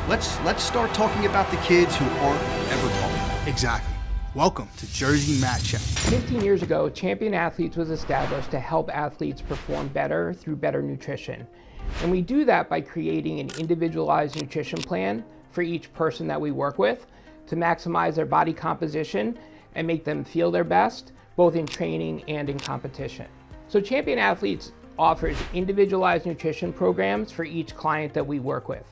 let's start talking about the kids who aren't ever taught. Exactly. Welcome to Jersey Mat Chat. 15 years ago, Champion Athletes was established to help athletes perform better through better nutrition. And we do that by creating an individualized nutrition plan for each person that we work with to maximize their body composition and make them feel their best, both in training and in competition. So Champion Athletes offers individualized nutrition programs for each client that we work with.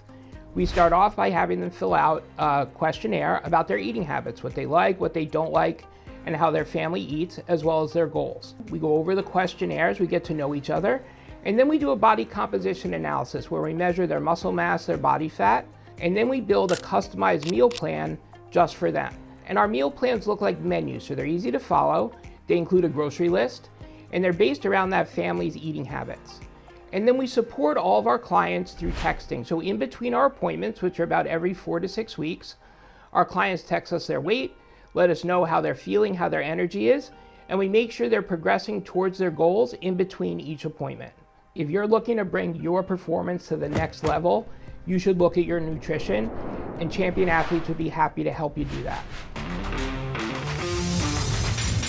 We start off by having them fill out a questionnaire about their eating habits, what they like, what they don't like, and how their family eats, as well as their goals. We go over the questionnaires, we get to know each other, and then we do a body composition analysis where we measure their muscle mass, their body fat, and then we build a customized meal plan just for them. And our meal plans look like menus, so they're easy to follow. They include a grocery list, and they're based around that family's eating habits. And then we support all of our clients through texting. So in between our appointments, which are about every 4 to 6 weeks, our clients text us their weight, let us know how they're feeling, how their energy is, and we make sure they're progressing towards their goals in between each appointment. If you're looking to bring your performance to the next level, you should look at your nutrition, and Champion Athletes would be happy to help you do that.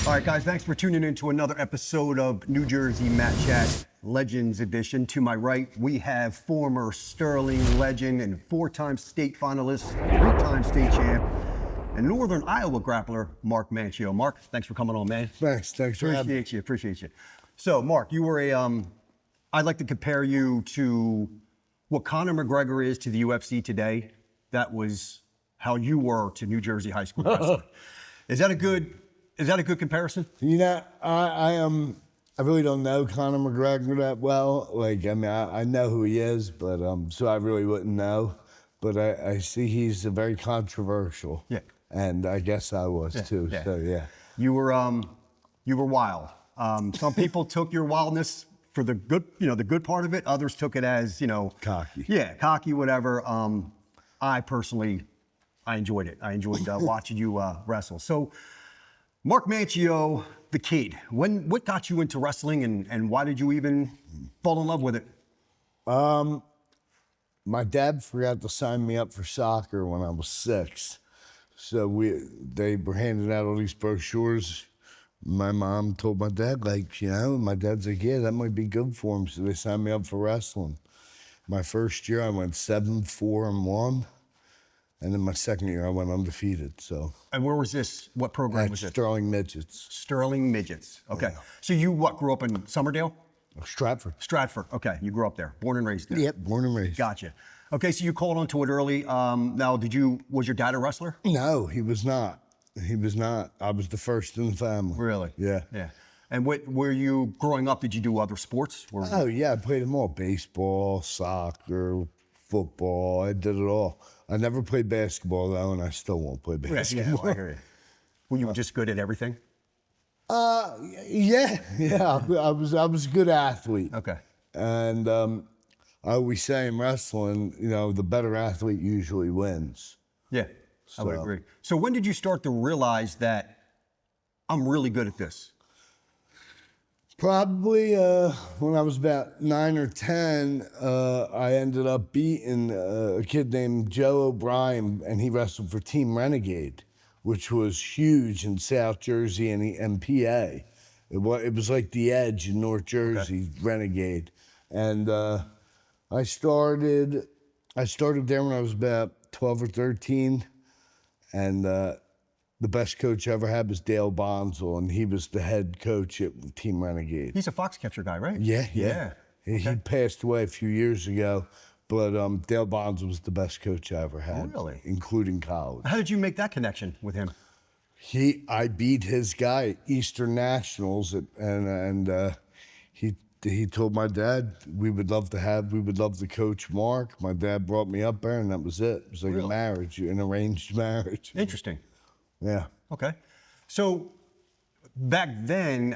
All right, guys, thanks for tuning in to another episode of New Jersey Mat Chat Legends Edition. To my right, we have former Sterling legend and 4-time state finalist, 3-time state champ, and Northern Iowa grappler, Mark Manchio. Mark, thanks for coming on, man. Thanks for having me. Appreciate you. So, Mark, you were I'd like to compare you to what Conor McGregor is to the UFC today. That was how you were to New Jersey high school wrestling. Is that a good comparison? You know, I really don't know Conor McGregor that well. Like, I mean, I know who he is, but so I really wouldn't know. But I see he's very controversial. Yeah. And I guess I was too. Yeah. So yeah. You were wild. Some people took your wildness for the good, the good part of it. Others took it as, cocky. Yeah, cocky, whatever. I personally, I enjoyed it. I enjoyed watching you wrestle. So, Mark Manchio, the kid, what got you into wrestling and why did you even fall in love with it? My dad forgot to sign me up for soccer when I was 6. So they were handing out all these brochures. My mom told my dad, my dad's like, yeah, that might be good for him. So they signed me up for wrestling. My first year, I went 7-4-1. And then my second year, I went undefeated, so. And where was this? What program was it? Sterling Midgets. Sterling Midgets, okay. Yeah. So you grew up in Summerdale? Stratford. Stratford, okay. You grew up there, born and raised there? Yep, born and raised. Gotcha. Okay, so you called onto it early. Now, was your dad a wrestler? No, he was not. He was not. I was the first in the family. Really? Yeah. Yeah. And were you, growing up, did you do other sports? Oh, yeah, I played them all. Baseball, soccer, football, I did it all. I never played basketball, though, and I still won't play basketball. Yeah, I hear you. Were you just good at everything? Yeah. I was a good athlete. Okay. And I always say in wrestling, the better athlete usually wins. Yeah, so. I would agree. So when did you start to realize that I'm really good at this? Probably when I was about 9 or 10, I ended up beating a kid named Joe O'Brien, and he wrestled for Team Renegade, which was huge in South Jersey and PA. It was like the Edge in North Jersey, okay. Renegade. And I started there when I was about 12 or 13, and the best coach I ever had was Dale Bonsall, and he was the head coach at Team Renegade. He's a Foxcatcher guy, right? Yeah. Okay. He passed away a few years ago, but Dale Bonsall was the best coach I ever had, really? Including college. How did you make that connection with him? I beat his guy at Eastern Nationals, and he told my dad we would love to coach Mark. My dad brought me up there, and that was it. It was like a marriage, an arranged marriage. Interesting. Yeah. Okay. So back then,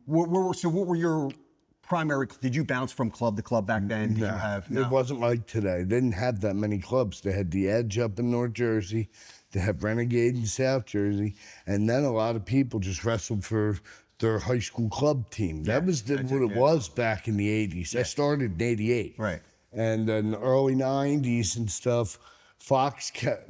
what were your primary? Did you bounce from club to club back then? No. It wasn't like today. They didn't have that many clubs. They had the Edge up in North Jersey. They had Renegade in South Jersey, and then a lot of people just wrestled for their high school club team. That was what it was back in the 80s. I started in 88. Right. And in the early 90s and stuff, Foxcatcher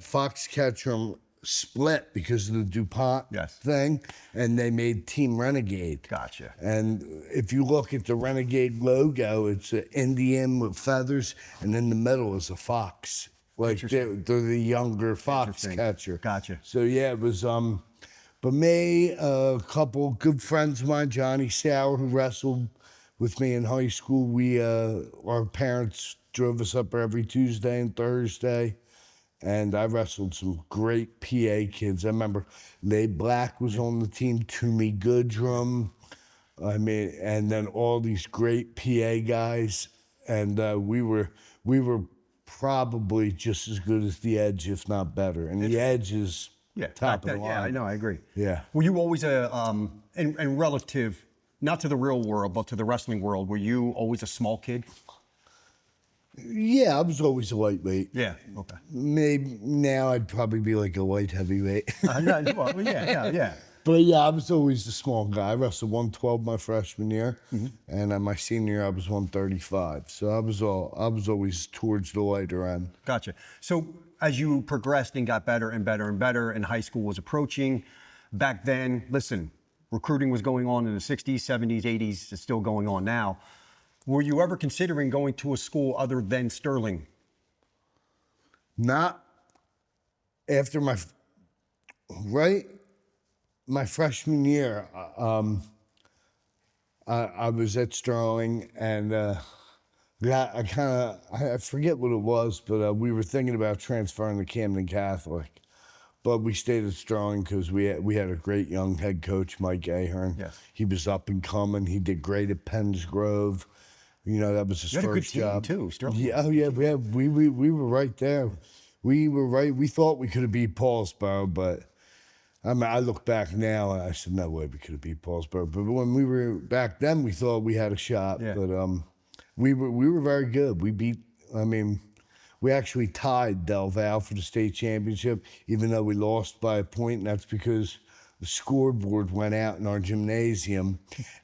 split because of the DuPont thing, and they made Team Renegade. Gotcha. And if you look at the Renegade logo, it's an Indian with feathers, and in the middle is a fox. Like they're the younger Foxcatcher. Gotcha. So yeah, it was but me, a couple good friends of mine, Johnny Sauer, who wrestled with me in high school, our parents drove us up every Tuesday and Thursday, and I wrestled some great PA kids. I remember Lay Black was on the team, Toomey Goodrum, and then all these great PA guys, and we were probably just as good as the Edge, if not better. And the Edge is top of the line. Yeah, I know, I agree. Yeah. Were you always and relative, not to the real world, but to the wrestling world, were you always a small kid? Yeah, I was always a lightweight. Yeah, okay. Maybe now I'd probably be like a light heavyweight. Yeah. But yeah, I was always a small guy. I wrestled 112 my freshman year, and my senior year I was 135. So I was always towards the lighter end. Gotcha. So as you progressed and got better and better and better, and high school was approaching, back then, listen, recruiting was going on in the 60s, 70s, 80s. It's still going on now. Were you ever considering going to a school other than Sterling? Not after my freshman year. I was at Sterling, and I forget what it was, but we were thinking about transferring to Camden Catholic. But we stayed at Sterling because we had a great young head coach, Mike Ahern. Yes. He was up and coming. He did great at Penns Grove. You know, that was his first job. You had a good team too, Sterling. Yeah, oh yeah, we were right there. We were right. We thought we could have beat Paulsboro, but I mean, I look back now and I said, no way we could have beat Paulsboro. But when we were back then, we thought we had a shot. Yeah. But we were very good. We actually tied Del Val for the state championship, even though we lost by a point, and that's because the scoreboard went out in our gymnasium,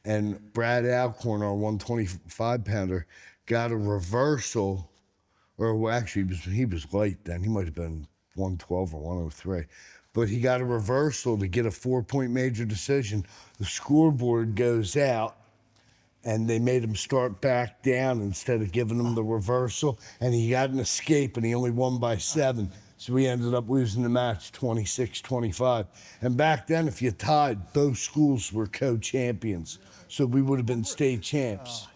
and Brad Alcorn, our 125-pounder, got a reversal, actually, he was light then. He might have been 112 or 103. But he got a reversal to get a 4-point major decision. The scoreboard goes out, and they made him start back down instead of giving him the reversal, and he got an escape, and he only won by 7. So we ended up losing the match 26-25. And back then, if you tied, both schools were co-champions. So we would have been state champs.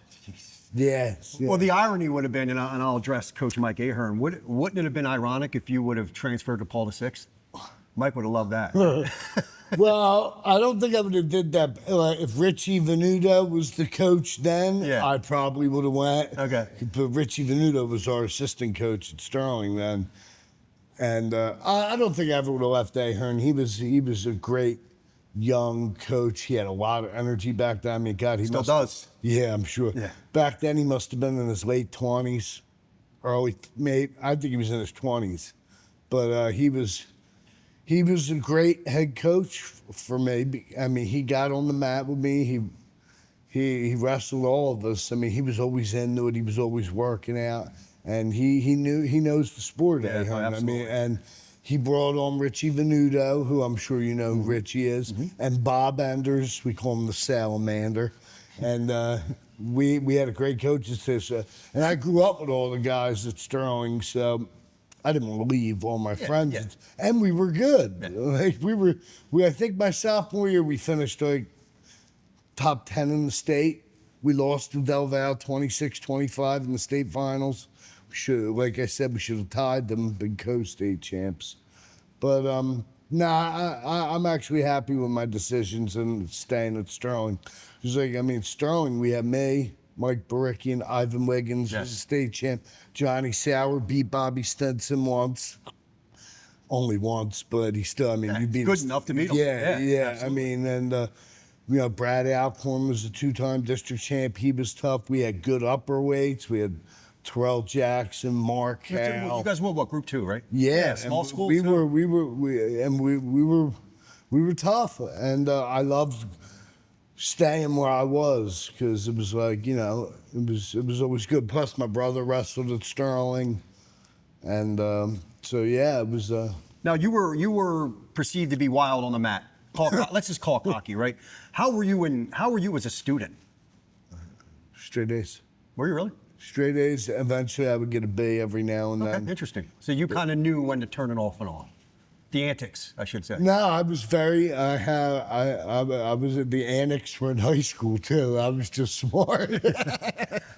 Yes. Yeah. Well, the irony would have been, and I'll address Coach Mike Ahern, wouldn't it have been ironic if you would have transferred to Paul VI? Mike would have loved that. Well, I don't think I would have did that. If Richie Venuto was the coach then, I probably would have went. Okay. But Richie Venuto was our assistant coach at Sterling then. And I don't think I ever would have left Ahern. He was a great young coach. He had a lot of energy back then. I mean, God, he still does. Yeah, I'm sure. Yeah. Back then, he must have been in his late 20s, I think he was in his 20s. But he was a great head coach for me. I mean, he got on the mat with me. He wrestled all of us. I mean, he was always into it. He was always working out. And he knows the sport. Yeah, Ahern. absolutely. I mean, and he brought on Richie Venuto, who I'm sure you know who Richie is, and Bob Enders. We call him the Salamander. And we had a great coaching system. And I grew up with all the guys at Sterling, so I didn't want to leave all my friends. Yeah. And we were good. Yeah. Like I think my sophomore year we finished like top 10 in the state. We lost to Del Val 26-25 in the state finals. Like I said, we should have tied them, big co-state champs. But I'm actually happy with my decisions and staying at Sterling. Sterling, we have me, Mike Baricki, Ivan Wiggins was a state champ. Johnny Sauer beat Bobby Stinson once. Only once, but he still, you beat good enough to beat him. Yeah. Absolutely. Brad Alcorn was a 2-time district champ. He was tough. We had good upper weights. We had Terrell Jackson, Mark Howell. You guys were what, Group 2, right? Yeah, small school. We were tough, and I loved staying where I was, because it was like, you know, it was always good. Plus, my brother wrestled at Sterling, and so yeah, it was. Now you were perceived to be wild on the mat. Let's just call it cocky, right? How were you as a student? Straight A's. Were you really? Straight A's. Eventually, I would get a B every now and then. Interesting. So you kind of knew when to turn it off and on. The antics, I should say. No, I was very. I was at the Antics for in high school too. I was just smart.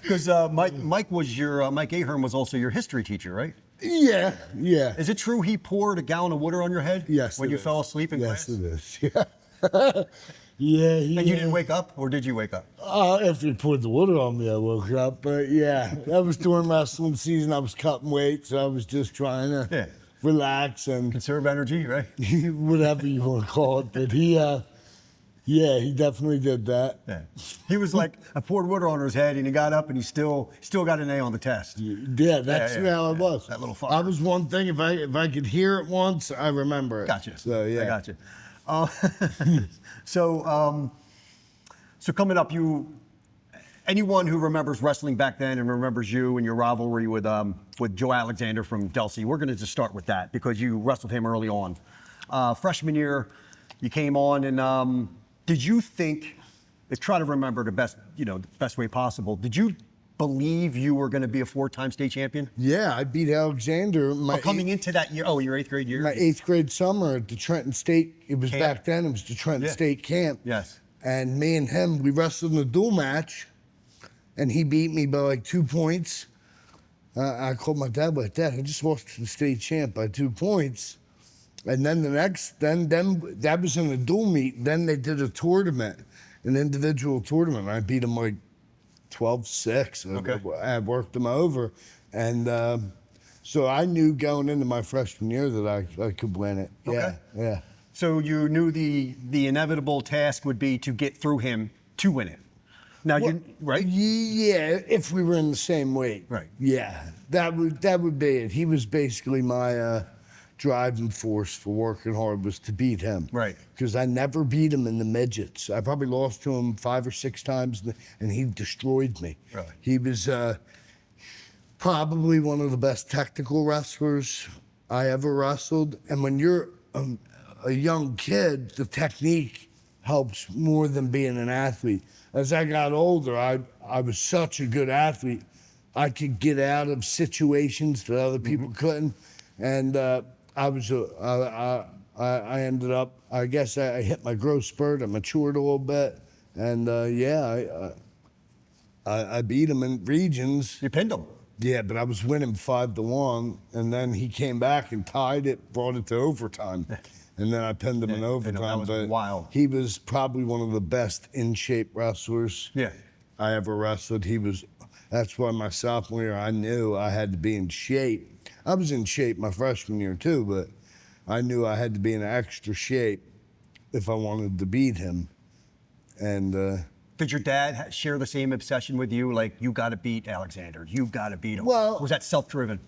Because Mike Ahern was also your history teacher, right? Yeah. Is it true he poured a gallon of water on your head? Yes. When you fell asleep in class? Yes, it is. Yeah. Yeah. And you didn't wake up, or did you wake up? After he poured the water on me, I woke up. But yeah, that was during wrestling season. I was cutting weight, so I was just trying to relax and conserve energy, right? Whatever you want to call it. But he definitely did that. Yeah. He was like, I poured water on his head, and he got up, and he still got an A on the test. Yeah, that's how I was. That little fucker. I was one thing. If I could hear it once, I remember it. Gotcha. So yeah, I gotcha. So coming up, anyone who remembers wrestling back then and remembers you and your rivalry with Joe Alexander from Delsey, we're going to just start with that because you wrestled him early on. Freshman year, you came on, and did you think? Try to remember the best way possible. Did you believe you were going to be a 4-time state champion? Yeah, I beat Alexander. Coming into that year, your 8th grade year? My 8th grade summer at the Trenton State, it was camp. Back then, it was the Trenton State camp. Yes. And me and him, we wrestled in a duel match, and he beat me by like 2 points. I called my dad like, Dad, I just lost to the state champ by 2 points. And then then that was in a duel meet. Then they did a tournament, an individual tournament. I beat him like 12-6. Okay. I worked him over. And so I knew going into my freshman year that I could win it. Okay. Yeah. So you knew the inevitable task would be to get through him to win it. Now, right? Yeah, if we were in the same weight. Right. Yeah, that would be it. He was basically my driving force for working hard, was to beat him. Right. Because I never beat him in the midgets. I probably lost to him 5 or 6 times, and he destroyed me. Really? He was probably one of the best technical wrestlers I ever wrestled. And when you're a young kid, the technique helps more than being an athlete. As I got older, I was such a good athlete. I could get out of situations that other people couldn't, and I ended up. I guess I hit my growth spurt. I matured a little bit, and I beat him in regions. You pinned him. Yeah, but I was winning 5-1, and then he came back and tied it, brought it to overtime. And then I pinned him in overtime. That was wild. He was probably one of the best in-shape wrestlers I ever wrestled. That's why my sophomore year, I knew I had to be in shape. I was in shape my freshman year too, but I knew I had to be in extra shape if I wanted to beat him. And did your dad share the same obsession with you? Like, you got to beat Alexander. You've got to beat him. Well, was that self-driven?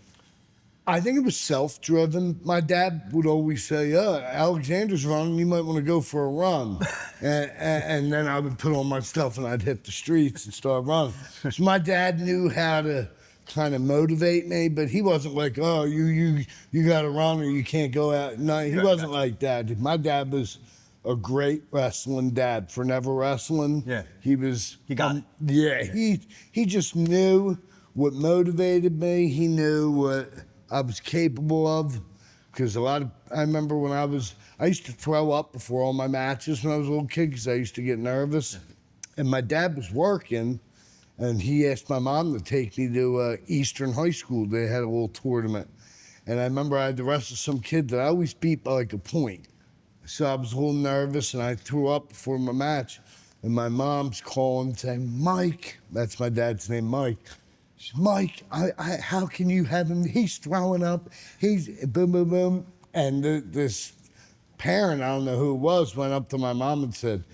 I think it was self-driven. My dad would always say, Alexander's running, you might want to go for a run. and then I would put on my stuff and I'd hit the streets and start running. So my dad knew how to kind of motivate me, but he wasn't like, oh, you got to run or you can't go out. No, he wasn't like that. My dad was a great wrestling dad for never wrestling. Yeah. He was. He got it. Yeah, he just knew what motivated me. He knew what I was capable of, because I remember when I used to throw up before all my matches when I was a little kid because I used to get nervous. And my dad was working, and he asked my mom to take me to Eastern High School. They had a little tournament. And I remember I had to wrestle some kid that I always beat by like a point. So I was a little nervous, and I threw up before my match. And my mom's calling saying, Mike, that's my dad's name, Mike. Mike, how can you have him? He's throwing up. He's boom, boom, boom. And this parent, I don't know who it was, went up to my mom and said,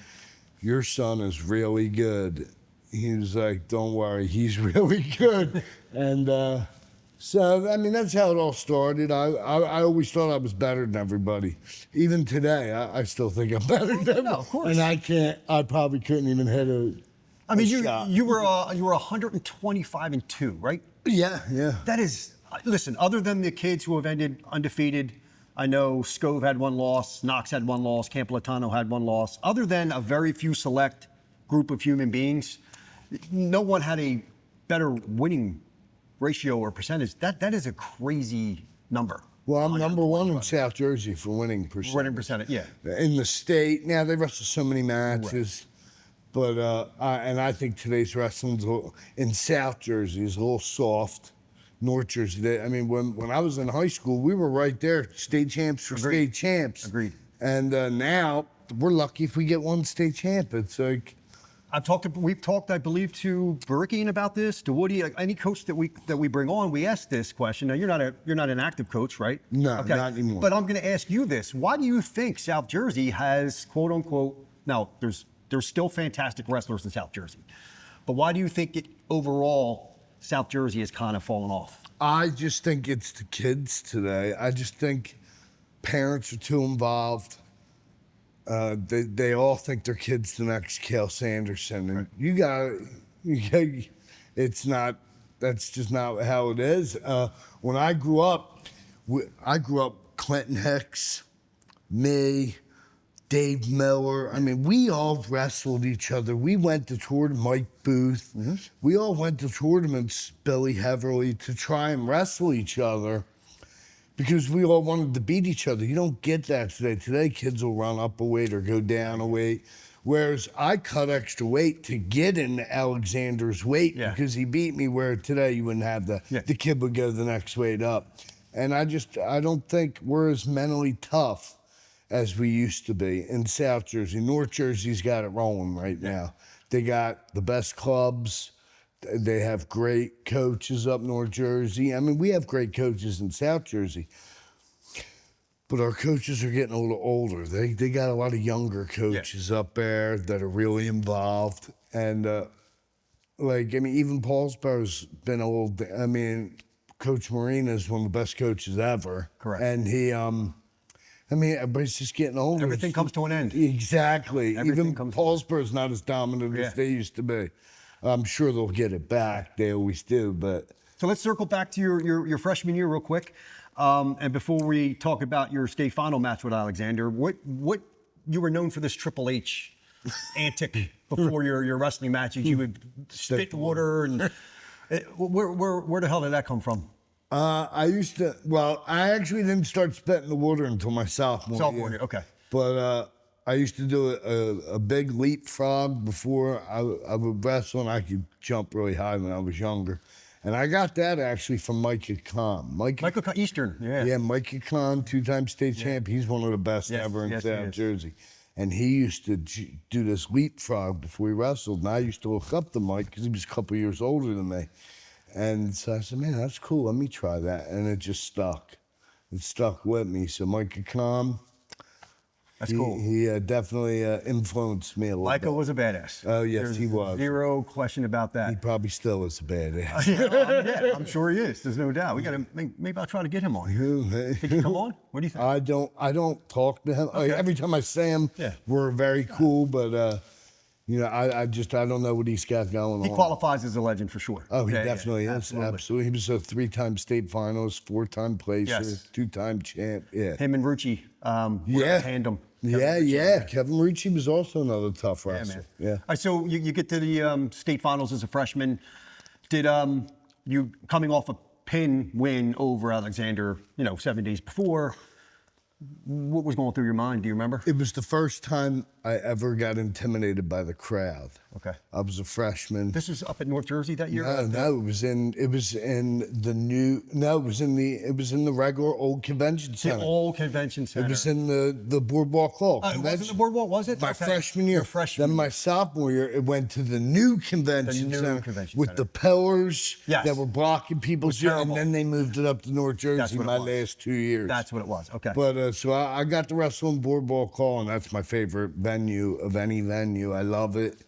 your son is really good. He was like, don't worry, he's really good. And So, I mean, that's how it all started. I always thought I was better than everybody. Even today, I still think I'm better than them. No, of course. And I probably couldn't even hit I mean, shot. you were 125-2, right? Yeah. That is, listen, other than the kids who have ended undefeated, I know Scove had one loss, Knox had one loss, Campolatano had one loss. Other than a very few select group of human beings, no one had a better winning ratio or percentage. That is a crazy number. Well, I'm number one in South Jersey for winning percentage. Winning percentage, yeah. In the state. Now, they wrestle so many matches. Right. But, I think today's wrestling's in South Jersey is a little soft. North Jersey, I mean, when I was in high school, we were right there, state champs for state champs. Agreed. And now we're lucky if we get one state champ. It's like we've talked, I believe, to Barikian about this, to Woody, any coach that we bring on. We ask this question. Now, you're not an active coach, right? No, not anymore. But I'm going to ask you this: why do you think South Jersey has, quote unquote, now there's still fantastic wrestlers in South Jersey, but why do you think overall South Jersey has kind of fallen off? I just think it's the kids today. I just think parents are too involved. They all think their kid's the next Cale Sanderson, and that's just not how it is. When I grew up, Clinton Hicks, me, Dave Miller. I mean, we all wrestled each other. We went to tournaments, Mike Booth. Mm-hmm. We all went to tournaments, Billy Heverly, to try and wrestle each other because we all wanted to beat each other. You don't get that today. Today, kids will run up a weight or go down a weight. Whereas I cut extra weight to get in Alexander's weight because he beat me, where today you wouldn't have the kid would go the next weight up. And I don't think we're as mentally tough as we used to be in South Jersey. North Jersey's got it rolling right now. They got the best clubs. They have great coaches up North Jersey. I mean, we have great coaches in South Jersey, but our coaches are getting a little older. They got a lot of younger coaches up there that are really involved. And, even Paulsboro's been a little, Coach Marina is one of the best coaches ever. Correct. And he, everybody's just getting older. Everything comes to an end. Exactly. Even Paulsboro's not as dominant as they used to be. I'm sure they'll get it back. They always do, but. So let's circle back to your freshman year real quick. And before we talk about your state final match with Alexander, what you were known for this Triple H antic before your wrestling matches. You would spit water and where the hell did that come from? I actually didn't start spitting the water until my sophomore year. Okay. But I used to do a big leapfrog before I would wrestle, and I could jump really high when I was younger. And I got that actually from Micah Kahn. Michael Kahn, Eastern, yeah. Yeah, Micah Kahn, two-time state champ. He's one of the best ever in South Jersey. And he used to do this leapfrog before we wrestled. And I used to look up to Mike because he was a couple years older than me. And so I said, man, that's cool. Let me try that. And it just stuck. It stuck with me. So Micah Kahn, that's cool. He definitely influenced me a little Micah bit. was a badass. Oh, yes, he was. Zero question about that. He probably still is a badass. I'm sure he is. There's no doubt. We got to maybe I'll try to get him on. Did he come on? What do you think? I don't talk to him. Okay. Every time I see him, we're very cool, but I don't know what he's got going on. He qualifies as a legend for sure. Oh, he definitely is. Absolutely. He was a 3-time state finalist, 4-time placer, 2-time champ. Yeah. Him and Rucci were tandem. Kevin Rucci was also another tough wrestler. Yeah. All right, so you get to the state finals as a freshman. Did you, coming off a pin win over Alexander, 7 days before, what was going through your mind? Do you remember? It was the first time I ever got intimidated by the crowd. Okay. I was a freshman. This was up at North Jersey that year? No, it was in the regular old convention center. The old convention center. It was in the Boardwalk Hall. It wasn't the Boardwalk, was it? My freshman year. Then my sophomore year, it went to the new convention center with the pillars that were blocking people's view, and then they moved it up to North Jersey my last 2 years. That's what it was. Okay. But so I got to wrestle in Boardwalk Hall, and that's my favorite venue of any venue. I love it.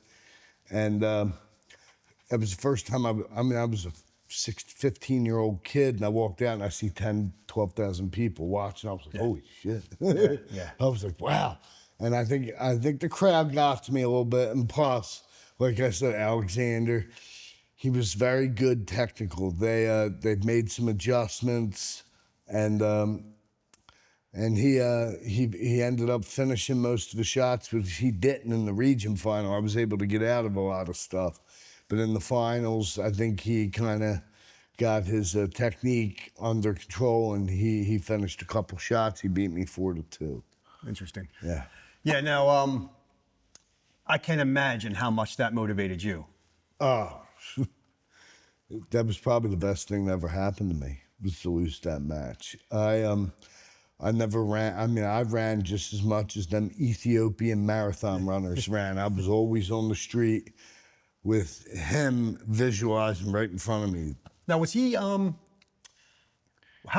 And it was the first time I was a 15-year-old kid, and I walked out and I see 10, 12,000 people watching. I was like, holy shit. Yeah. I was like, wow. And I think the crowd got to me a little bit. And plus, like I said, Alexander, he was very good technical. They've made some adjustments, and he ended up finishing most of the shots, which he didn't in the region final. I was able to get out of a lot of stuff. But in the finals, I think he kind of got his technique under control, and he finished a couple shots. He beat me 4-2. Interesting. Yeah. Yeah, now, I can't imagine how much that motivated you. Oh, that was probably the best thing that ever happened to me, was to lose that match. I never ran. I mean, I ran just as much as them Ethiopian marathon runners ran. I was always on the street with him visualizing right in front of me. Now, was he, how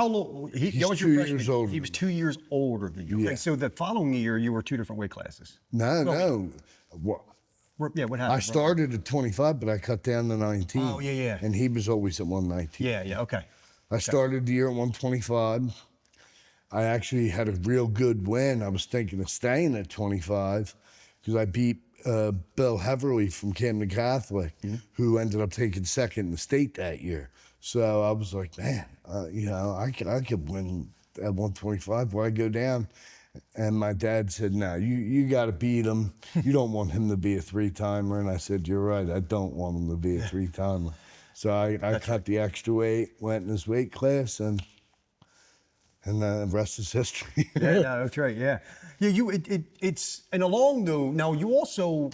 long? He's that was 2 your years freshman. older He was than 2 years older than you. Yeah. Okay, so the following year, you were 2 different weight classes. No. Yeah, what happened? I started at 25, but I cut down to 19. Oh, yeah. And he was always at 119. Yeah, okay. I started the year at 125. I actually had a real good win. I was thinking of staying at 25 because I beat Bill Heverly from Camden Catholic, who ended up taking second in the state that year. So I was like, man, I could win at 125. Why go down? And my dad said, no, you got to beat him. You don't want him to be a three-timer. And I said, you're right. I don't want him to be a three-timer. So I cut the extra weight, went in his weight class, and the rest is history. Yeah, no, that's right. Yeah. It's and along though. Now you also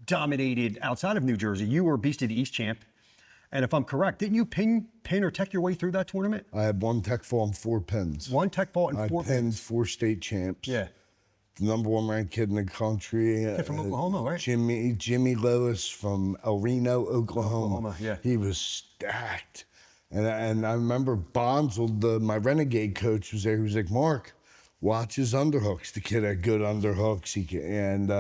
dominated outside of New Jersey. You were Beast of the East champ, and if I'm correct, didn't you pin or tech your way through that tournament? I had one tech fall and 4 pins. One tech fall and 4 I pinned 4 state champs. Yeah. The number 1 ranked kid in the country. Kid from Oklahoma, right? Jimmy Lewis from El Reno, Oklahoma. Yeah. He was stacked. And I remember Bonzel, my Renegade coach, was there. He was like, Mark, watch his underhooks. The kid had good underhooks. And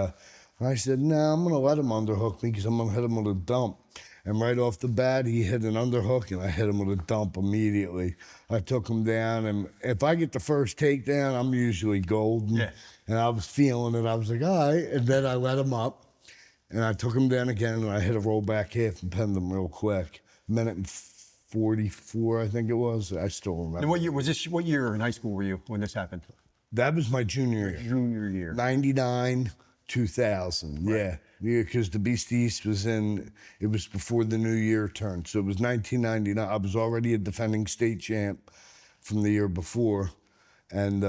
I said, no, I'm going to let him underhook me because I'm going to hit him with a dump. And right off the bat, he hit an underhook, and I hit him with a dump immediately. I took him down, and if I get the first takedown, I'm usually golden. Yeah. And I was feeling it. I was like, all right. And then I let him up, and I took him down again, and I hit a rollback half and pinned him real quick. Minute and 44, I think it was. I still remember. And what year was this? What year in high school were you when this happened? That was my junior year. Junior year. 99, 2000. Right. Yeah, because the Beast East was it was before the new year turned. So it was 1999. I was already a defending state champ from the year before. And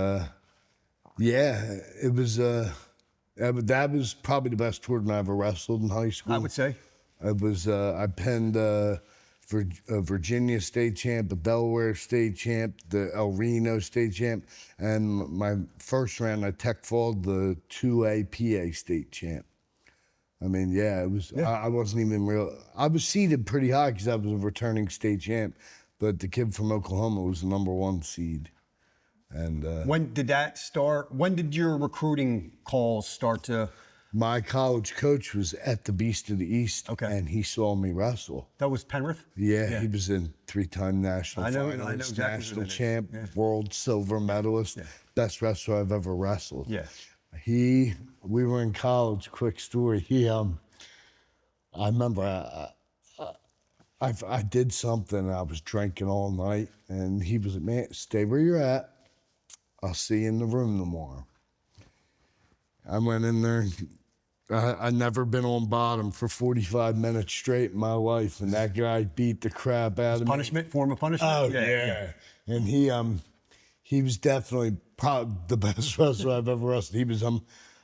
yeah, it was, that was probably the best tournament I ever wrestled in high school. I would say. It was, I pinned Virginia state champ, the Delaware state champ, the El Reno state champ, and my first round I tech falled the 2A PA state champ. I mean, yeah, it was. Yeah. I wasn't even real. I was seeded pretty high because I was a returning state champ, but the kid from Oklahoma was the number 1 seed. And when did that start? When did your recruiting calls start to? My college coach was at the Beast of the East, and he saw me wrestle. That was Penrith? Yeah, he was in 3-time national finalist, I know exactly national champ, world silver medalist, best wrestler I've ever wrestled. Yeah. We were in college, quick story. I remember I did something, I was drinking all night, and he was like, man, stay where you're at. I'll see you in the room tomorrow. I went in there. I'd never been on bottom for 45 minutes straight in my life, and that guy beat the crap out of me. Punishment, form of punishment? Oh, yeah. And he was definitely probably the best wrestler I've ever wrestled. He was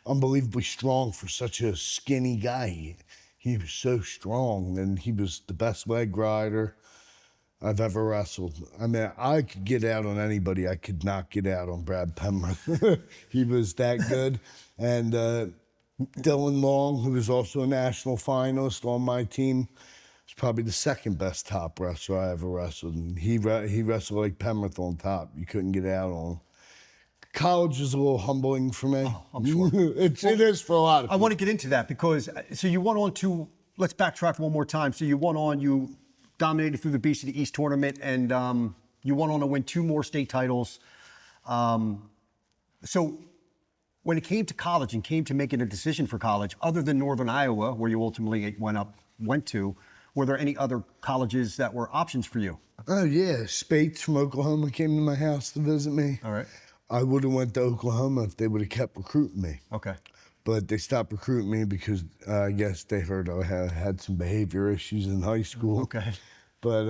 unbelievably strong for such a skinny guy. He was so strong, and he was the best leg rider I've ever wrestled. I mean, I could get out on anybody. I could not get out on Brad Penrith. He was that good. And Dylan Long, who was also a national finalist on my team, was probably the second best top wrestler I ever wrestled. And he wrestled like Penrith on top. You couldn't get out on him. College was a little humbling for me. Oh, I'm sure. It is for a lot of people. I want to get into that because, so you went on to, let's backtrack one more time. So you went on, you dominated through the Beast of the East tournament, and you went on to win 2 more state titles. So when it came to college and came to making a decision for college, other than Northern Iowa, where you ultimately went to, were there any other colleges that were options for you? Oh yeah, Spates from Oklahoma came to my house to visit me. All right. I would have went to Oklahoma if they would have kept recruiting me. Okay. But they stopped recruiting me because I guess they heard I had some behavior issues in high school. Okay. But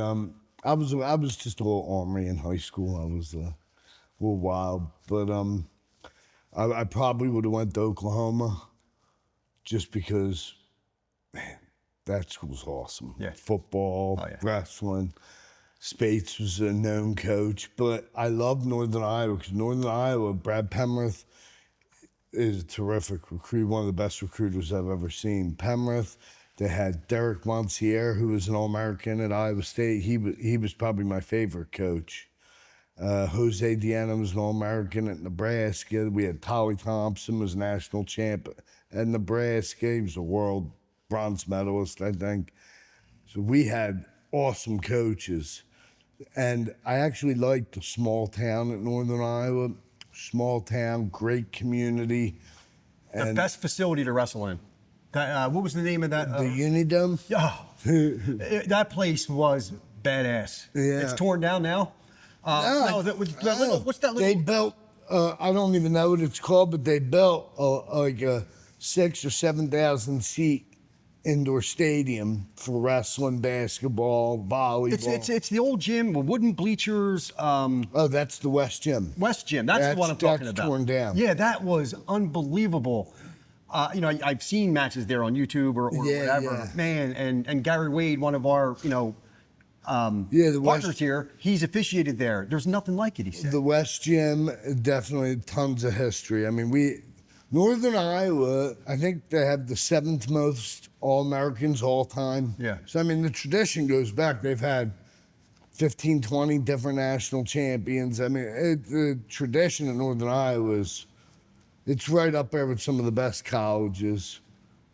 I was just a little ornery in high school. I was a little wild. But I probably would have went to Oklahoma just because, man, that school's awesome. Yeah. Football, wrestling. Spates was a known coach. But I love Northern Iowa because Northern Iowa, Brad Penrith is a terrific recruit, one of the best recruiters I've ever seen. Penrith, they had Derek Monsier, who was an All-American at Iowa State. He was probably my favorite coach. Jose Deanna was an All-American at Nebraska. We had Tolly Thompson, was national champ at Nebraska. He was a world bronze medalist, I think. So we had awesome coaches. And I actually liked the small town at Northern Iowa. Small town, great community. The best facility to wrestle in. What was the name of that? The Unidome? Oh, that place was badass. Yeah. It's torn down now? What's that little? They built, I don't even know what it's called, but they built like a 6,000 or 7,000 seat indoor stadium for wrestling, basketball, volleyball. It's the old gym with wooden bleachers. Oh, that's the West Gym. West Gym. That's the one I'm talking about. That's torn down. Yeah, that was unbelievable. I've seen matches there on YouTube or whatever. Yeah. Man, and Gary Wade, one of our, the partners here, he's officiated there. There's nothing like it, he said. The West Gym, definitely tons of history. I mean, Northern Iowa, I think they have the 7th most All-Americans all time. Yeah. So, I mean, the tradition goes back. They've had 15, 20 different national champions. I mean, the tradition in Northern Iowa it's right up there with some of the best colleges.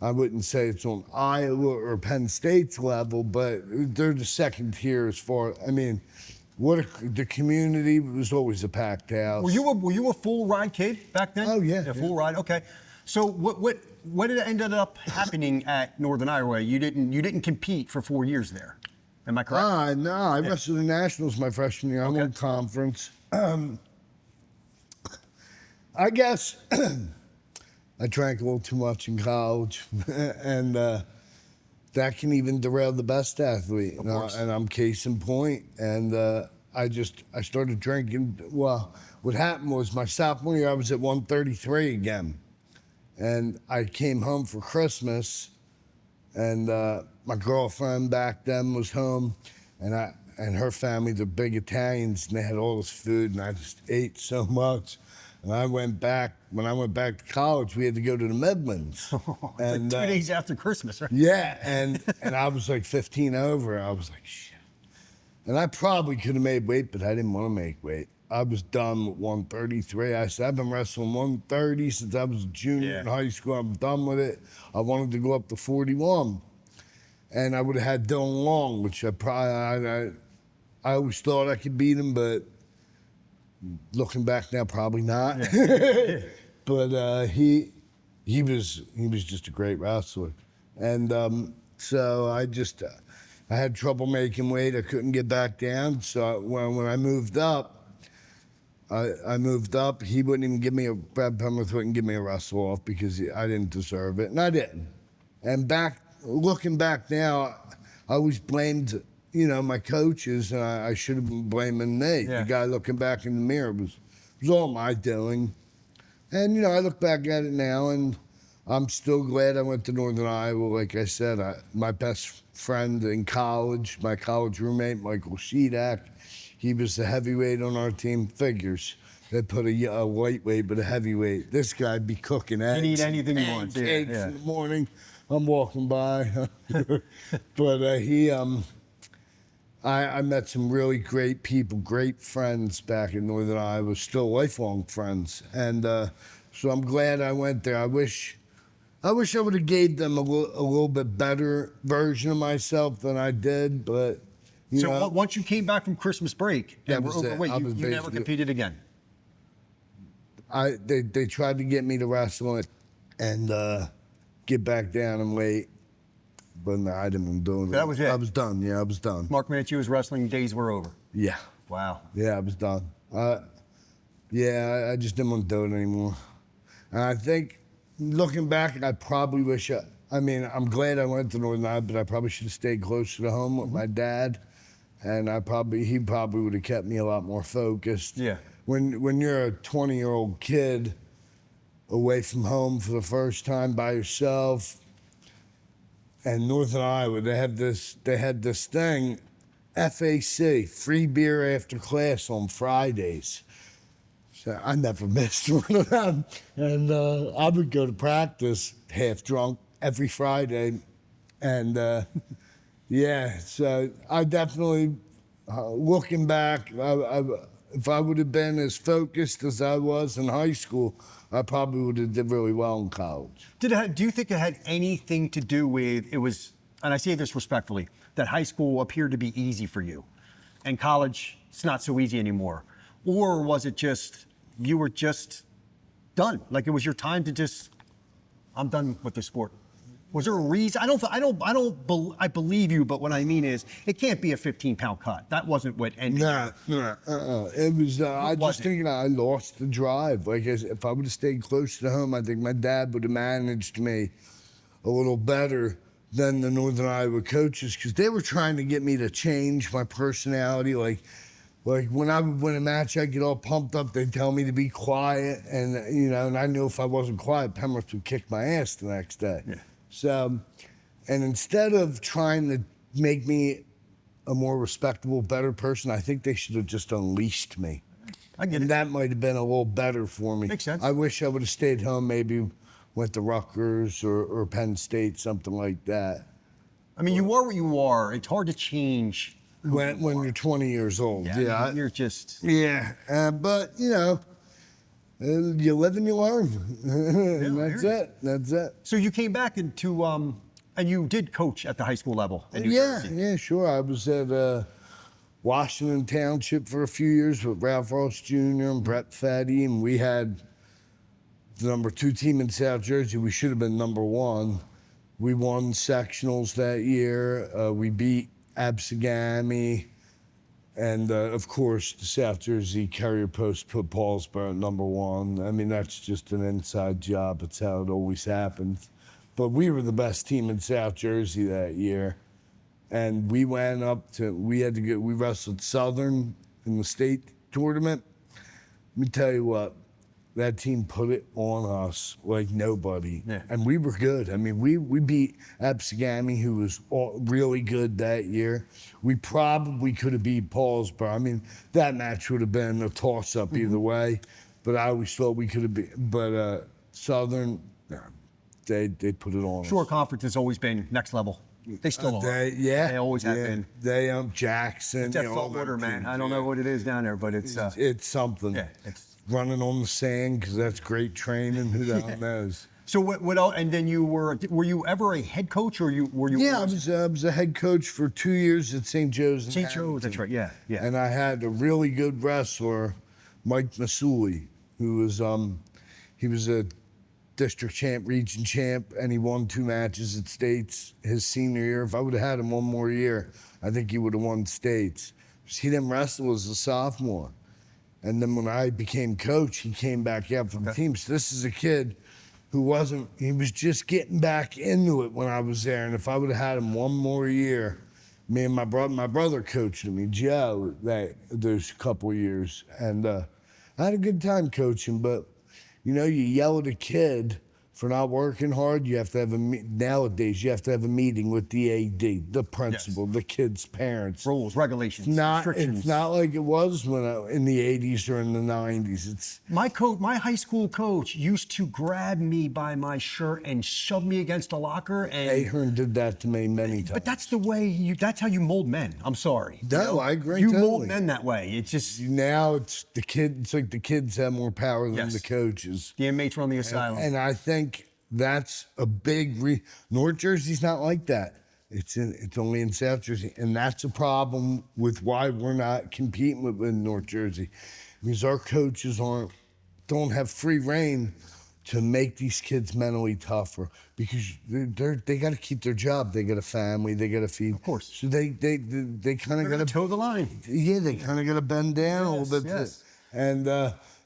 I wouldn't say it's on Iowa or Penn State's level, but they're the second tier as far, I mean, the community was always a packed house. Were you a full ride kid back then? Oh yeah, full ride. Okay. So what did it ended up happening at Northern Iowa? You didn't compete for 4 years there. Am I correct? No, I wrestled the Nationals my freshman year. I won conference. I guess I drank a little too much in college, and that can even derail the best athlete. And I'm case in point. And I started drinking. Well, what happened was my sophomore year, I was at 133 again. And I came home for Christmas, and my girlfriend back then was home, and her family, they're big Italians, and they had all this food, and I just ate so much. And when I went back to college, we had to go to the Midlands. And like 2 days after Christmas, right? Yeah, and I was like 15 over. I was like, shit. And I probably could have made weight, but I didn't want to make weight. I was done with 133. I said, I've been wrestling 130 since I was a junior in high school. I'm done with it. I wanted to go up to 41. And I would have had Dylan Long, which I always thought I could beat him, but looking back now, probably not. But he was just a great wrestler. And so I had trouble making weight. I couldn't get back down. So when I moved up, he wouldn't even give me Brad Penrith wouldn't give me a wrestle off because I didn't deserve it, and I didn't. And looking back now, I always blamed, my coaches, and I should have been blaming Nate. The guy looking back in the mirror was all my doing. And, I look back at it now, and I'm still glad I went to Northern Iowa. Like I said, my best friend in college, my college roommate, Michael Sheedak, he was the heavyweight on our team. Figures. They put a lightweight, but a heavyweight. This guy'd be cooking eggs. You can eat anything you want. Eggs in the morning. I'm walking by. But I met some really great people, great friends back in Northern Iowa, still lifelong friends. And so I'm glad I went there. I wish I would have gave them a little bit better version of myself than I did, but You So know, once you came back from Christmas break That and were was it. overweight, I you was never basically- competed again. they tried to get me to wrestle it and get back down and weight, but no, I didn't do it. So that was it? I was done. Yeah, I was done. Mark Manchio's wrestling days were over. Yeah, Wow. yeah, I was done. Yeah, I just didn't want to do it anymore. And I think, looking back, I probably wish I mean, I'm glad I went to Northern Ireland, but I probably should have stayed closer to home with my dad. And he probably would have kept me a lot more focused. Yeah. When you're a 20-year-old kid away from home for the first time by yourself, and Northern Iowa, they had this thing, FAC, free beer after class on Fridays. So I never missed one of them. And I would go to practice half drunk every Friday. And yeah, so I definitely, looking back, if I would have been as focused as I was in high school, I probably would have did really well in college. Do you think it had anything to do with, it was, and I say this respectfully, that high school appeared to be easy for you and college, it's not so easy anymore? Or was it just, you were just done? Like it was your time to just, I'm done with the sport. Was there a reason? I believe you, but what I mean is, it can't be a 15-pound cut. That wasn't what ended. No. It was, I just think I lost the drive. Like, if I would have stayed close to home, I think my dad would have managed me a little better than the Northern Iowa coaches, because they were trying to get me to change my personality. Like when I would win a match, I'd get all pumped up. They'd tell me to be quiet, and and I knew if I wasn't quiet, Penrith would kick my ass the next day. Yeah. So, and instead of trying to make me a more respectable, better person, I think they should have just unleashed me. I get And it. that might have been a little better for me. Makes sense. I wish I would have stayed home, maybe went to Rutgers or Penn State, something like that. I mean, you are what you are. It's hard to change. When you're 20 years old. Yeah. You're just. Yeah, but you live and you learn. And I that's hear you. it. That's it. So you came back into, and you did coach at the high school level in New Jersey. Yeah, sure. I was at Washington Township for a few years with Ralph Ross Jr. and Brett Fetty, and we had the number 2 team in South Jersey. We should have been number 1. We won sectionals that year. We beat Absegami. And of course, the South Jersey Carrier Post put Paulsboro at number 1. I mean, that's just an inside job. It's how it always happens. But we were the best team in South Jersey that year. And we went up to, we wrestled Southern in the state tournament. Let me tell you what, that team put it on us like nobody. Yeah. And we were good. I mean, we beat Absegami, who was really good that year. We probably could have beat Paulsboro. I mean, that match would have been a toss-up either way. But I always thought we could have been. But Southern, they put it on Shore us. Conference has always been next level. They still are. They always have been. They Jackson. It's that salt water, man. I don't know what it is down there, but it's It's something. yeah, it's. Running on the sand, because that's great training. Who the hell knows? So what else? And then were you ever a head coach, or were you? Yeah, I was a head coach for 2 years at St. Joe's. in St. Joe's. Hamilton. That's right. Yeah. And I had a really good wrestler, Mike Masuli, who was he was a district champ, region champ, and he won 2 matches at states his senior year. If I would have had him one more year, I think he would have won states. He didn't wrestle as a sophomore. And then when I became coach, he came back out from the team. So this is a kid who he was just getting back into it when I was there. And if I would have had him one more year, me and my brother coached him, Joe, those couple years. And I had a good time coaching, but you yell at a kid for not working hard. You have to have nowadays, you have to have a meeting with the AD, the principal, the kid's parents. Rules, regulations, It's not like it was when in the 80s or in the 90s. It's my high school coach used to grab me by my shirt and shove me against a locker. And Ahern did that to me many times. But that's the way that's how you mold men. I'm sorry. No, I agree. You totally. mold men that way. It's just now it's the kid. It's like the kids have more power than the coaches. the inmates run the asylum. And I think that's a big North Jersey's not like that. It's only in South Jersey, and that's a problem with why we're not competing with North Jersey, because our coaches don't have free reign to make these kids mentally tougher, because they got to keep their job. They got a family. They got to feed. Of course. So they kind of got to toe the line. Yeah, they kind of got to bend down a little bit. Yes. And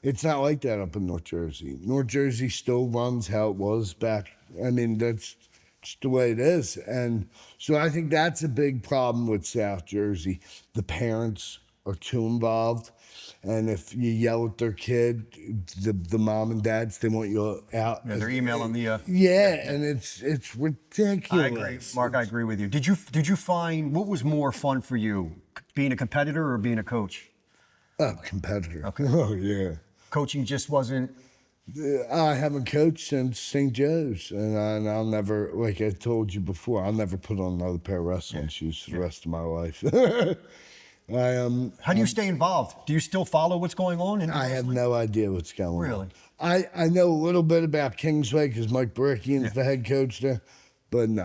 it's not like that up in North Jersey. North Jersey still runs how it was back. I mean, that's just the way it is. And so I think that's a big problem with South Jersey. The parents are too involved. And if you yell at their kid, the mom and dads, they want you out. Yeah, they're emailing the. And it's ridiculous. I agree, Mark. I agree with you. Did you find what was more fun for you, being a competitor or being a coach? Competitor. Okay. Oh yeah. Coaching just wasn't. I haven't coached since St. Joe's, and I'll never, like I told you before, I'll never put on another pair of wrestling shoes for the rest of my life. How do you stay involved? Do you still follow what's going on? I have no idea what's going on. Really? I know a little bit about Kingsway because Mike Barickian's the head coach there, but no,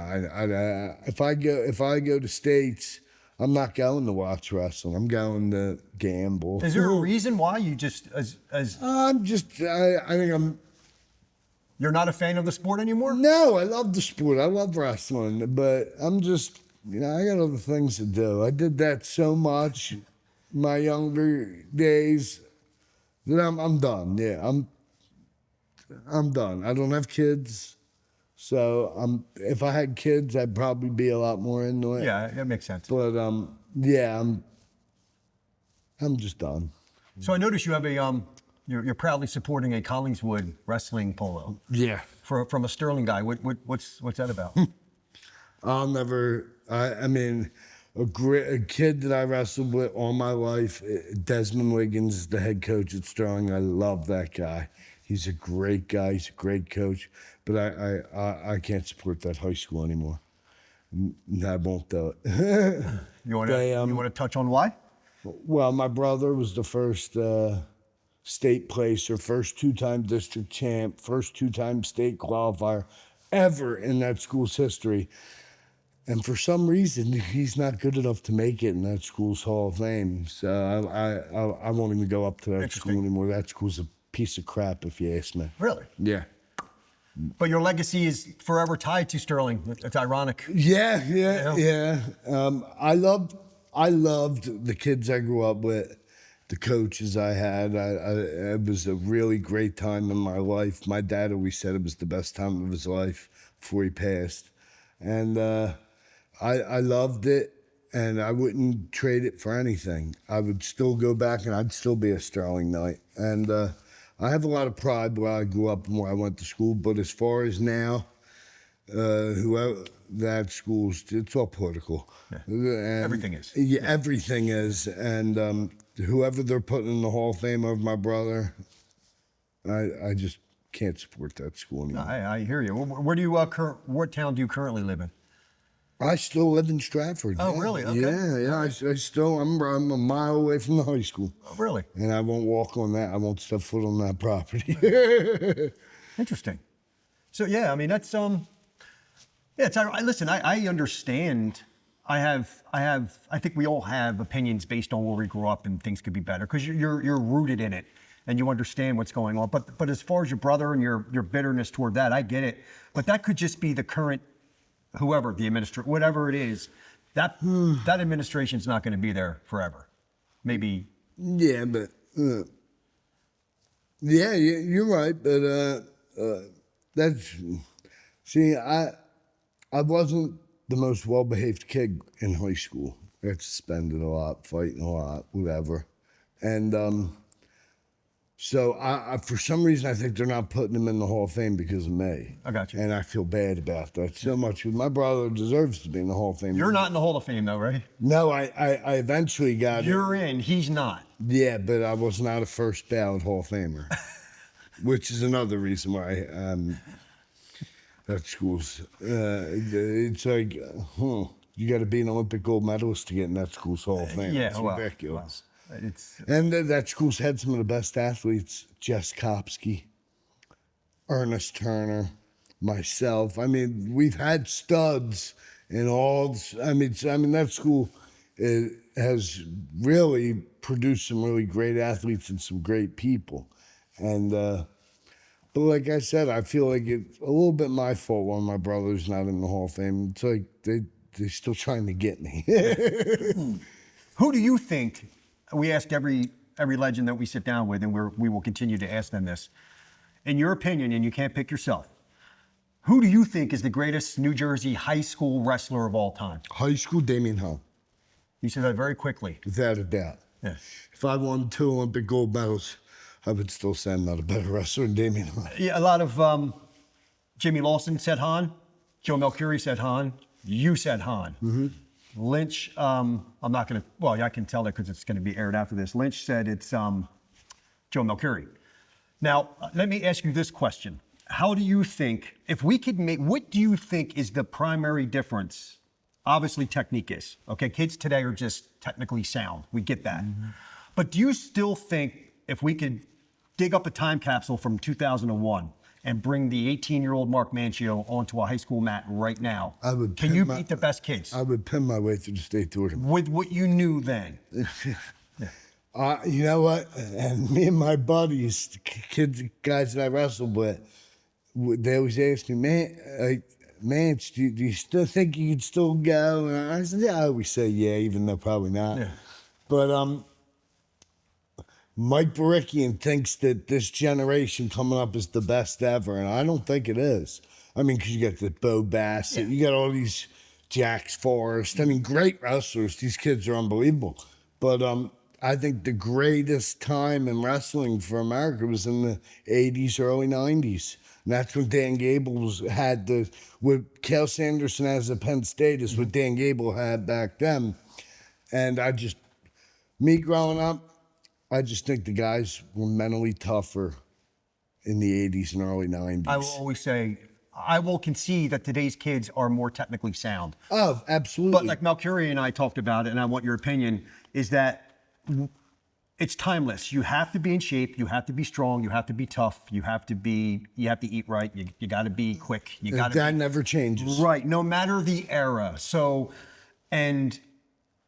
if I go to States, I'm not going to watch wrestling. I'm going to gamble. Is there a reason why you just I think you're not a fan of the sport anymore? No, I love the sport. I love wrestling, but I'm just, I got other things to do. I did that so much my younger days that I'm done. Yeah, I'm done. I don't have kids. So if I had kids, I'd probably be a lot more into it. Yeah, that makes sense. But yeah, I'm just done. So I noticed you have a you're proudly supporting a Collingswood wrestling polo. Yeah. From a Sterling guy. What's that about? I'll never. I mean, a kid that I wrestled with all my life, Desmond Wiggins is the head coach at Sterling. I love that guy. He's a great guy. He's a great coach. But I can't support that high school anymore. I won't do it. You want to touch on why? Well, my brother was the first state placer, first two-time district champ, first two-time state qualifier ever in that school's history. And for some reason, he's not good enough to make it in that school's Hall of Fame. So I won't even go up to that school anymore. That school's a piece of crap, if you ask me. Really? Yeah. But your legacy is forever tied to Sterling. It's ironic. Yeah. I loved the kids I grew up with, the coaches I had. It was a really great time in my life. My dad always said it was the best time of his life before he passed. And I loved it, and I wouldn't trade it for anything. I would still go back, and I'd still be a Sterling Knight. And I have a lot of pride where I grew up and where I went to school, but as far as now, whoever that school's, it's all political. Yeah. And everything is. Yeah, everything is. And whoever they're putting in the Hall of Fame of my brother, I just can't support that school anymore. I hear you. Where do you what town do you currently live in? I still live in Stratford. Oh, really? Okay. Yeah. I'm a mile away from the high school. Oh, really? And I won't walk on that. I won't step foot on that property. Interesting. So yeah, I mean that's listen, I understand. I think we all have opinions based on where we grew up and things could be better because you're rooted in it and you understand what's going on. But as far as your brother and your bitterness toward that, I get it. But that could just be the current. Whoever the administrator, whatever it is, that administration's not going to be there forever. Maybe. Yeah, but you're right. But I wasn't the most well-behaved kid in high school. I got suspended a lot, fighting a lot, whatever, and so I for some reason I think they're not putting him in the Hall of Fame because of me. I got you. And I feel bad about that so much. My brother deserves to be in the Hall of Fame. You're not in the Hall of Fame though, right? No, I eventually got You're in, he's not. Yeah, but I was not a first ballot Hall of Famer, which is another reason why that school's, it's like, you got to be an Olympic gold medalist to get in that school's Hall of Fame. Yeah, it's ridiculous. And that school's had some of the best athletes, Jess Kopsky, Ernest Turner, myself. I mean, we've had studs and all. I mean that school has really produced some really great athletes and some great people, and. But like I said, I feel like it's a little bit my fault when my brother's not in the Hall of Fame. It's like they're still trying to get me. Who do you think? We ask every legend that we sit down with, and we will continue to ask them this. In your opinion, and you can't pick yourself, who do you think is the greatest New Jersey high school wrestler of all time? High school, Damian Hall. You said that very quickly. Without a doubt. Yeah. If I won 2 Olympic gold medals, I would still say I'm not a better wrestler than Damian Hall. Yeah, a lot of Jimmy Lawson said Hahn. Joe Melchiori said Hahn. You said Hahn. Mm-hmm. Lynch, I'm not going to, well, I can tell that because it's going to be aired after this. Lynch said it's Joe Melchiori. Now, let me ask you this question. How do you think, if we could make, what do you think is the primary difference? Obviously, technique is. Okay, kids today are just technically sound. We get that. Mm-hmm. But do you still think if we could dig up a time capsule from 2001 and bring the 18-year-old Mark Manchio onto a high school mat right now, can you beat the best kids? I would pin my way through the state tournament. With what you knew then? You know what? And me and my buddies, kids, guys that I wrestled with, they always ask me, man, do you still think you could still go? And I said, yeah, I always say yeah, even though probably not. Yeah. But Mike Barikian thinks that this generation coming up is the best ever, and I don't think it is. I mean, because you got the Bo Bassett, you got all these Jax Forrest. I mean, great wrestlers. These kids are unbelievable. But I think the greatest time in wrestling for America was in the 80s, early 90s. And that's when Dan Gable had what Cal Sanderson has at Penn State is what Dan Gable had back then. And me growing up, I just think the guys were mentally tougher in the 80s and early 90s. I will always say, I will concede that today's kids are more technically sound. Oh, absolutely. But like Melchiori and I talked about it, and I want your opinion, is that it's timeless. You have to be in shape. You have to be strong. You have to be tough. You have to eat right. You got to be quick. That never changes. Right, no matter the era. So, and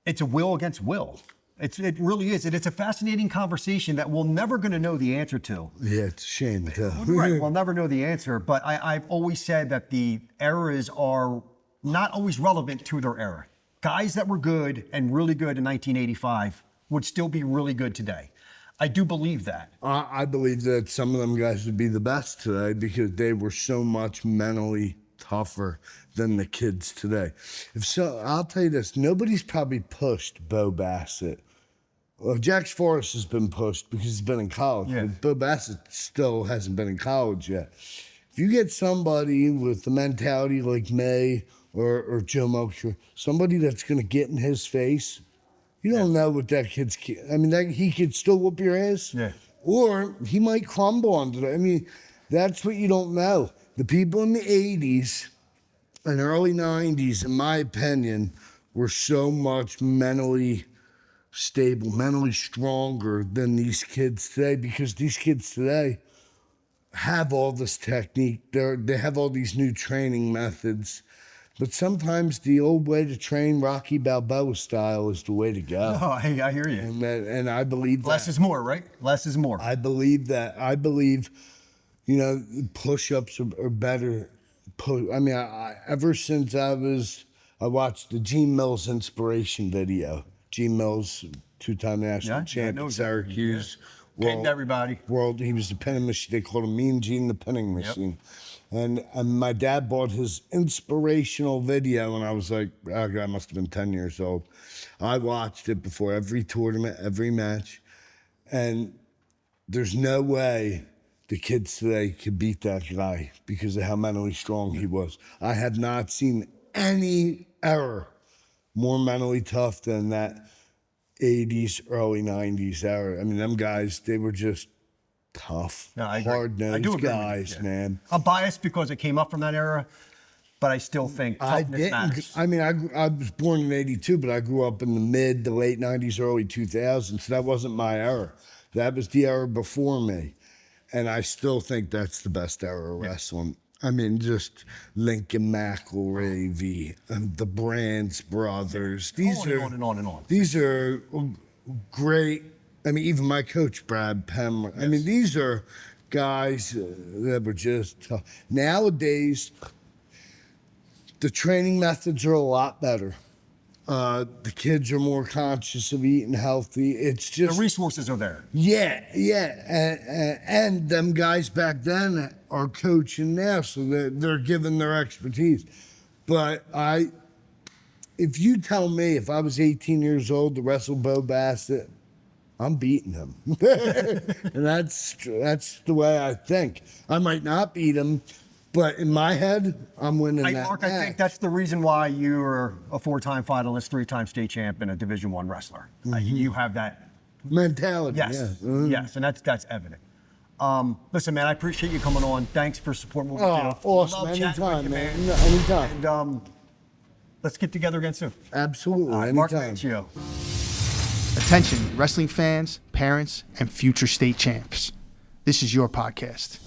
it's a will against will. It really is. And it's a fascinating conversation that we're never going to know the answer to. Yeah, it's a shame. Right, we'll never know the answer. But I've always said that the eras are not always relevant to their era. Guys that were good and really good in 1985 would still be really good today. I do believe that. I believe that some of them guys would be the best today because they were so much mentally tougher than the kids today. I'll tell you this, nobody's probably pushed Bo Bassett. Well, Jax Forrest has been pushed because he's been in college. Yeah. But Bo Bassett still hasn't been in college yet. If you get somebody with the mentality like May or Joe Melchior, somebody that's going to get in his face, you don't know what that kid's... I mean, he could still whoop your ass. Yeah. Or he might crumble under it. I mean, that's what you don't know. The people in the 80s and early 90s, in my opinion, were so much mentally stable, mentally stronger than these kids today, because these kids today have all this technique. They have all these new training methods. But sometimes the old way to train, Rocky Balboa style, is the way to go. Oh, I hear you. And I believe that. Less is more, right? Less is more. I believe that. I believe, push-ups are better. Ever since I watched the Gene Mills inspiration video. Gene Mills, two-time national champ at Syracuse. Yeah. Pinned everybody. He was the pinning machine. They called him Mean Gene the pinning machine. Yep. And my dad bought his inspirational video, and I was like, oh God, I must have been 10 years old. I watched it before every tournament, every match, and there's no way the kids today could beat that guy because of how mentally strong he was. I have not seen any era more mentally tough than that 80s, early 90s era. I mean, them guys, they were just tough, hard-nosed guys, man. I'm biased because it came up from that era, but I still think toughness matters. I mean, I was born in 82, but I grew up in the late 90s, early 2000s, so that wasn't my era. That was the era before me, and I still think that's the best era of wrestling. I mean, just Lincoln McElravy, the Brands brothers. These On and are on and on and on. These are great. I mean, even my coach, Brad Pemmer. I mean, these are guys that were just tough. Nowadays, the training methods are a lot better. The kids are more conscious of eating healthy. It's just The resources are there. yeah. And them guys back then are coaching now, so they're giving their expertise. But if you tell me if I was 18 years old to wrestle Bo Bassett, I'm beating him. And that's the way I think. I might not beat him, but in my head, I'm winning that Mark, match. I think that's the reason why you're a 4-time finalist, 3-time state champ, and a Division I wrestler. You have that mentality. yes, Yeah. yes, and that's evident. Listen, man, I appreciate you coming on. Thanks for supporting what we do. Awesome. Love chatting with Anytime, you, man. No, anytime. And let's get together again soon. Absolutely. Mark Anytime. Manchio. Attention, wrestling fans, parents, and future state champs. This is your podcast.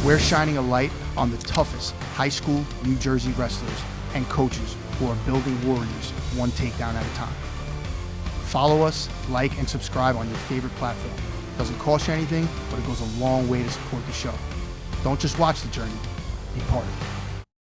We're shining a light on the toughest high school New Jersey wrestlers and coaches who are building warriors one takedown at a time. Follow us, like, and subscribe on your favorite platform. Doesn't cost you anything, but it goes a long way to support the show. Don't just watch the journey, be part of it.